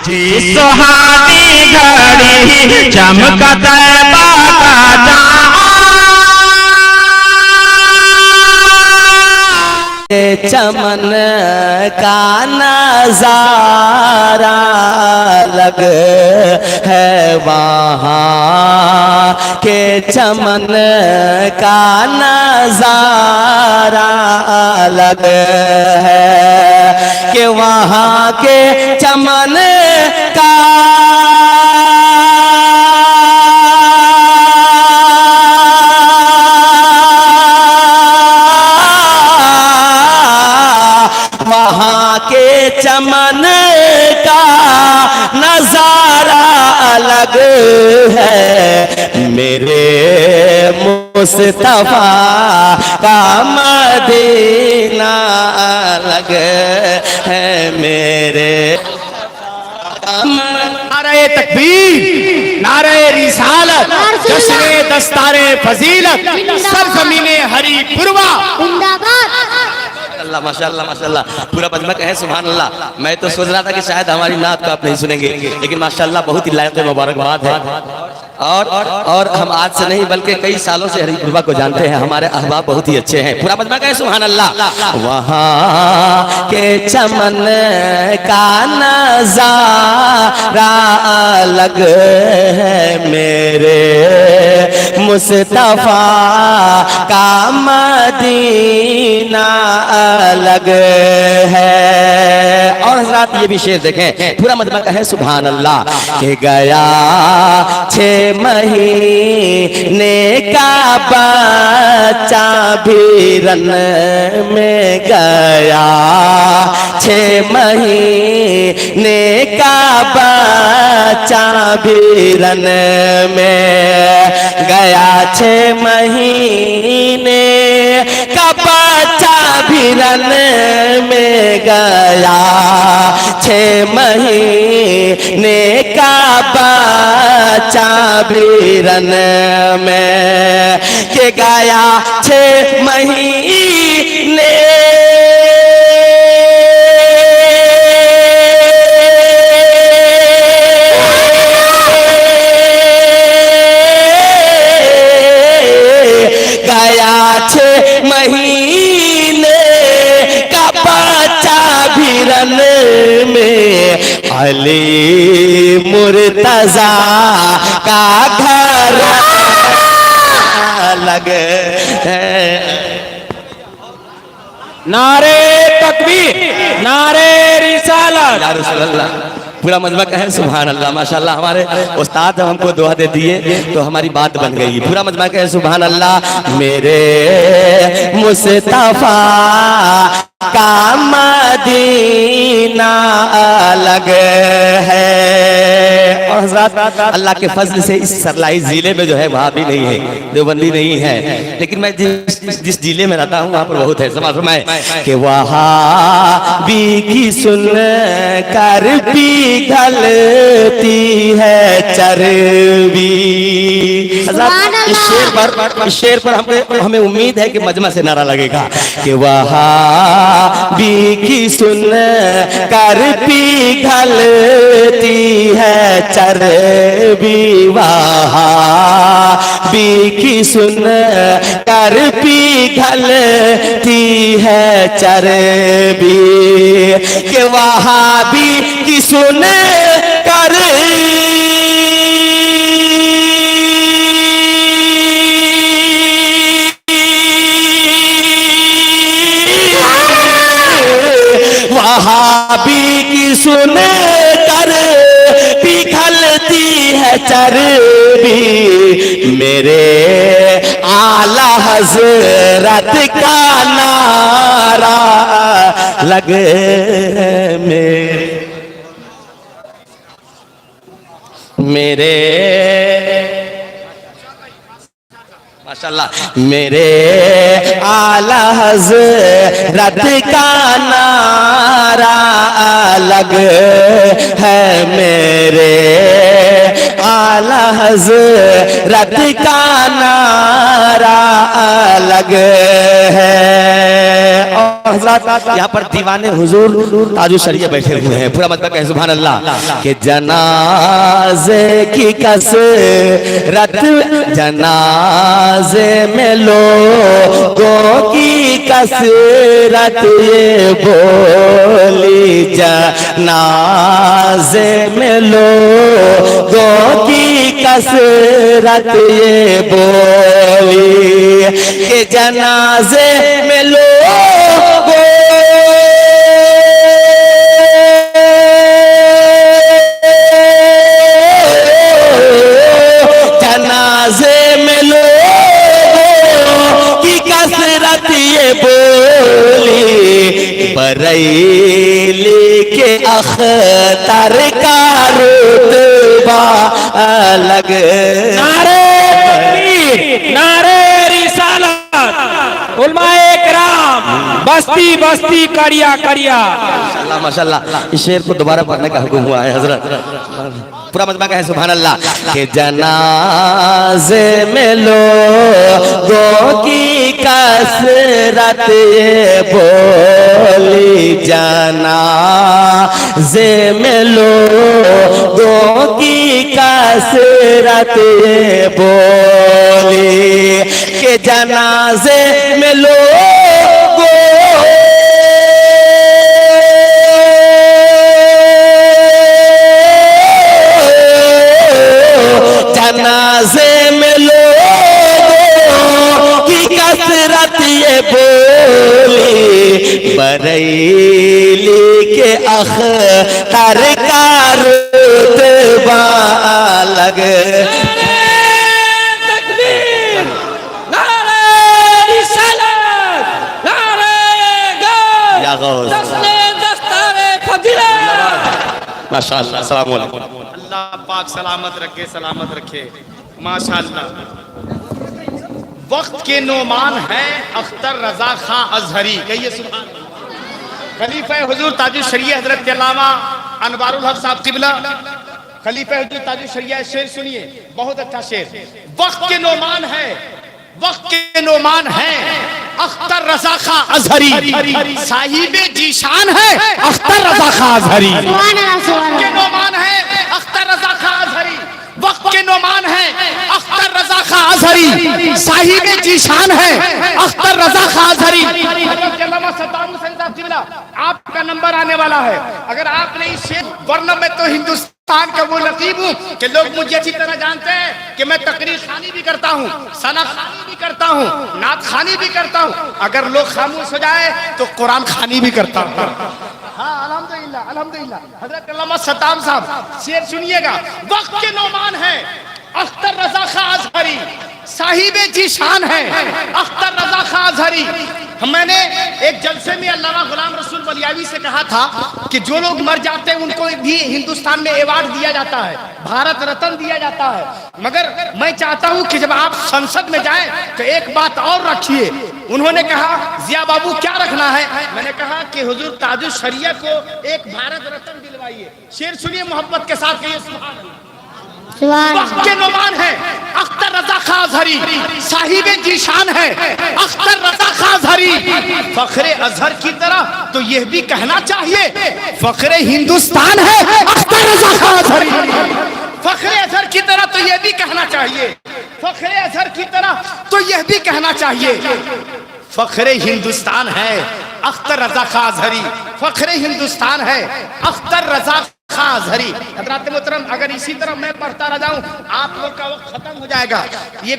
जी सुहानी घड़ी चमका तैबा का चमन का नजारा लग है वहाँ के चमन का नजारा लग है कि वहाँ के चमन का वहाँ के चमन का नजारा अलग है मेरे मुस्तफा का मदीना अलग है मेरे। नारे तकबीर, नारे रिसालत, जश्ने दस्तारे फजीलत, सरजमीने हरी पुरवा अल्लाह माशाअल्लाह माशाअल्लाह। पूरा मजमा कहे सुभान अल्लाह। मैं तो सोच रहा था कि शायद हमारी नात को आप नहीं सुनेंगे, लेकिन माशाअल्लाह बहुत ही लायक मुबारकबाद है। और हम आज से नहीं बल्कि कई सालों से हरी पुरवा को जानते हैं, हमारे अहबाब बहुत ही अच्छे हैं। पूरा मजमा कहे सुभान अल्लाह। वहाँ के चमन का नजारा अलग है मेरे मुस्तफा का मदीना अलग है। और हज़रात ये भी शेर देखें, पूरा मजमा का है सुभान अल्लाह। के गया 6 महीने का बच्चा भी रन में गया, 6 महीने का बच्चा भी रन में गया, 6 महीने का बच्चा भी रन में गया, 6 महीने का बच्चा भी रन में के गया, 6 महीने गया, 6 महीने का बच्चा भी रन में अली मुर्तजा का घर लग है। नारे तकबीर, नारे रिसालत। या रसूल अल्लाह। पूरा मजमा कहे सुभान अल्लाह माशाअल्लाह। हमारे उस्ताद जब हमको दुआ दे दिए तो हमारी बात बन गई। पूरा मजमा कहे सुभान अल्लाह। मेरे मुस्तफा का मदीना अलग है। और हज़रात अल्लाह के फजल से इस सरलाई जिले में जो है वहाँ भी नहीं है, देवबंदी नहीं है, लेकिन मैं जिस जिले में रहता हूँ वहाँ पर बहुत है। समाज में कि वहाँ भी की सुन कर पिघलती है चर्बी। इस शेर पर हमें उम्मीद है कि मजमा से नारा लगेगा कि वहाँ भी की सुन कर पिघलती है चर्बी, वहाँ भी की सुन कर पिघलती है चर्बी, कि वहाँ भी की सुन कर वहाबी की सुन कर पिघलती है चर्बी, मेरे आला हजरत का नारा लग मेरे माशाअल्लाह मेरे आला हज़रत का नारा अलग है, मेरे आला हज़रत का नारा अलग है। और हजरात यहाँ पर दीवाने हुजूर ताजु शरिया बैठे हुए हैं, पूरा मतलब कहे सुभान अल्लाह के जनाजे की कसरत, जनाजे में लोगों की कसरत ये बोली, जनाजे में लोगों की कसरत ये बोली, के जनाजे में लोगों जनाजे में लोगों की कसरत ये बोली, बरेली के अख्तर का रुतबा अलग। नारे तकबीर, नारे रिसालत, उलमाए किराम, बस्ती बस्ती करिया करिया। माशाल्लाह माशाल्लाह, इस शेर को दोबारा पढ़ने का हुक्म हुआ है हजरत, पूरा मजमा का है सुभान अल्लाह के जनाजे में लोगों की कसरत ये बोली, जनाजे में लोगों की कसरत ये बोली, के जनाजे में लोगों जनाजे में लोगों की कसरत ये बोली, बरेली के अख्तर का रुतबा अलग। माशाअल्लाह, अस्सलाम वालेकुम। अल्लाह पाक सलामत रखे, सलामत रखे। माशाअल्लाह, वक्त के नोमान है अख्तर रजा खां अजहरी, कहिए सुभान अल्लाह। खलीफा हुजूर ताजुल शरिया हजरत अल्लामा अनवारुल हक साहब किबला, खलीफा हुजूर ताजुल शरिया, शेर सुनिए, बहुत अच्छा शेर। वक्त के नोमान है, वक्त के नोमान है अख्तर रजा खां अजहरी, साहिबे जीशान है अख्तर रजा खां अजहरी। वक्त के नोमान है अख्तर रजा खां अजहरी, वक्त के नोमान है अख्तर रजा खां अजहरी, साहिबे जीशान है अख्तर रजा खां अजहरी। आपका नंबर आने वाला है, अगर आपने इस शेर, वरना मैं तो हिंदुस्तान का वो लकीब हूँ कि लोग मुझे अच्छी तरह जानते हैं कि मैं तकरीर खानी भी करता हूँ, सना खानी भी करता हूँ, नात खानी भी करता हूँ, अगर लोग खामोश हो जाए तो कुरान खानी भी करता हूँ। हाँ अल्हम्दुलिल्लाह अल्हम्दुलिल्लाह। हजरत अल्लामा सद्दाम साहब शेर सुनिएगा, वक्त के नोमान है अख्तर रजा खां अजहरी, साहिबे जीशान है अख्तर रजा खां अजहरी। मैंने एक जलसे में अल्लामा गुलाम रसूल बलियावी से कहा था कि जो लोग मर जाते हैं उनको भी हिंदुस्तान में अवार्ड दिया जाता है, भारत रत्न दिया जाता है, मगर मैं चाहता हूं कि जब आप संसद में जाएं तो एक बात और रखिए। उन्होंने कहा जिया बाबू क्या रखना है, मैंने कहा कि हुजूर ताजुल शरिया को एक भारत रत्न दिलवाइए। शेर सुनिए मोहब्बत के साथ, कहिए सुभान अल्लाह। वक्त के नुमान है अख्तर रजा खां अजहरी, साहिबे जीशान है अख्तर रजा खां अजहरी। फखरे अजहर की तरह तो यह भी कहना चाहिए फखरे हिंदुस्तान है अख्तर रजा खां अजहरी। फखरे अजहर की तरह तो यह भी कहना चाहिए, फखरे अजहर की तरह तो यह भी कहना चाहिए फखरे हिंदुस्तान है अख्तर रजा खां अजहरी, फखरे हिंदुस्तान है अख्तर रजा खां अजहरी। हज़रात मोहतरम, अगर इसी तरह मैं पढ़ता रह जाऊं आप लोग का वक्त खत्म हो जाएगा। ये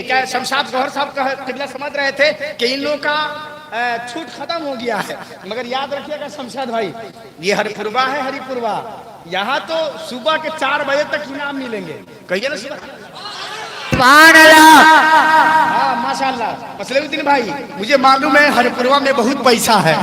क्या शमशाद गौहर साहब का किबला समझ रहे थे कि इन लोगों का छूट खत्म हो गया है, मगर याद रखिएगा शमशाद भाई, ये हरिपुरवा है, हरिपुरवा, यहाँ तो सुबह के 4 बजे तक इनाम मिलेंगे, कहिए ना हाँ माशाल्लाह। मसलुद्दीन भाई, मुझे मालूम है हरिपुरवा में बहुत पैसा है,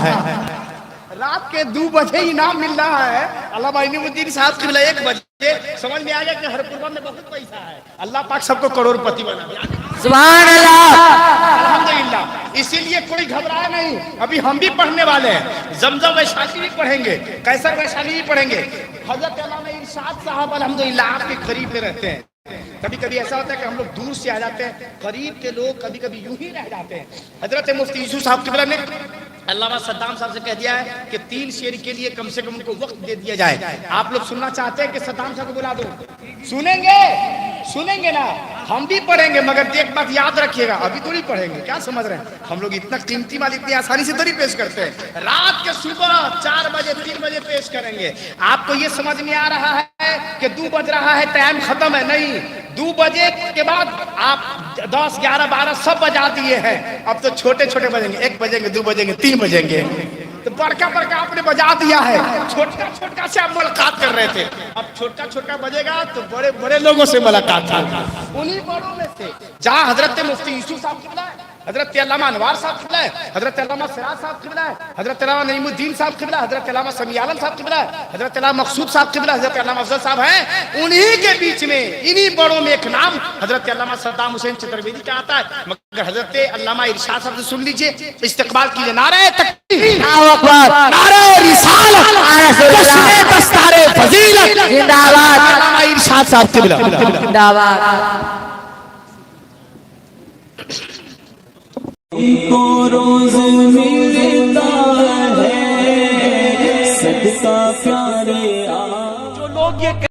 रात के 2 बजे इनाम मिल रहा है। अल्लामा इनामुद्दीन साहब की 1 बजे समझ में आ गया कि हरिपुरवा में बहुत पैसा है। अल्लाह पाक सबको करोड़पति बना दिया, सुभान अल्लाह, अल्हम्दुलिल्लाह। इसीलिए कोई घबराए नहीं, अभी हम भी पढ़ने वाले हैं, जमजम वैशाली भी पढ़ेंगे, कैसर वैशाली भी पढ़ेंगे। हजरत अल्लामा इरशाद साहब अल्हम्दुलिल्लाह आपके करीब में रहते हैं। कभी कभी ऐसा होता है कि हम लोग दूर से आ जाते हैं, करीब के लोग कभी कभी यूं ही रह जाते हैं। हजरत मुफ्ती यूसुफ साहब किबला ने अल्लामा सद्दाम साहब से कह दिया है कि 3 शेर के लिए कम से कम उनको वक्त दे दिया जाए। आप लोग सुनना चाहते हैं कि सद्दाम साहब को बुला दो? सुनेंगे? सुनेंगे ना? हम भी पढ़ेंगे, मगर एक बात याद रखिएगा, अभी तो नहीं पढ़ेंगे। क्या समझ रहे हैं? हम लोग इतना कीमती माल इतनी आसानी से थोड़ी पेश करते हैं। रात के सुबह 4 बजे 3 बजे पेश करेंगे। आपको ये समझ में आ रहा है कि 2 बज रहा है, टाइम खत्म है? नहीं, 2 बजे के बाद आप 10, 11, 12 सब बजा दिए हैं। अब तो छोटे छोटे बजेंगे, 1 बजेंगे, 2 बजेंगे, 3 बजेंगे। तो बड़का बड़का आपने बजा दिया है, छोटका छोटका से आप मुलाकात कर रहे थे। अब छोटका छोटका बजेगा तो बड़े बड़े लोगों से मुलाकात होगा। उन्हीं बड़ों में से जहाँ हजरत मुफ्ती यूसुफ साहब किबला है, हजरत अल्लामा अनवार साहब किबला है, हजरत अल्लामा सिराज साहब किबला है, हजरत अल्लामा नईमुद्दीन साहब किबला, हजरत अल्लामा समी आलम साहब किबला है, हजरत अल्लामा मकसूद साहब किबला, हजरत अल्लामा अफजल साहब हैं। उन्हीं के बीच में, इन्हीं बड़ों में एक नाम हजरत अल्लामा सद्दाम हुसैन चतुर्वेदी का आता है। मगर हजरत अल्लामा इरशाद साहब से सुन लीजिए, इस्तकबाल कीजिए। नारे तकबीर, नारे रिसालत, जश्न दस्तारे फजीलत, जिंदाबाद। अल्लामा इरशाद साहब किबला जिंदाबाद। रोज में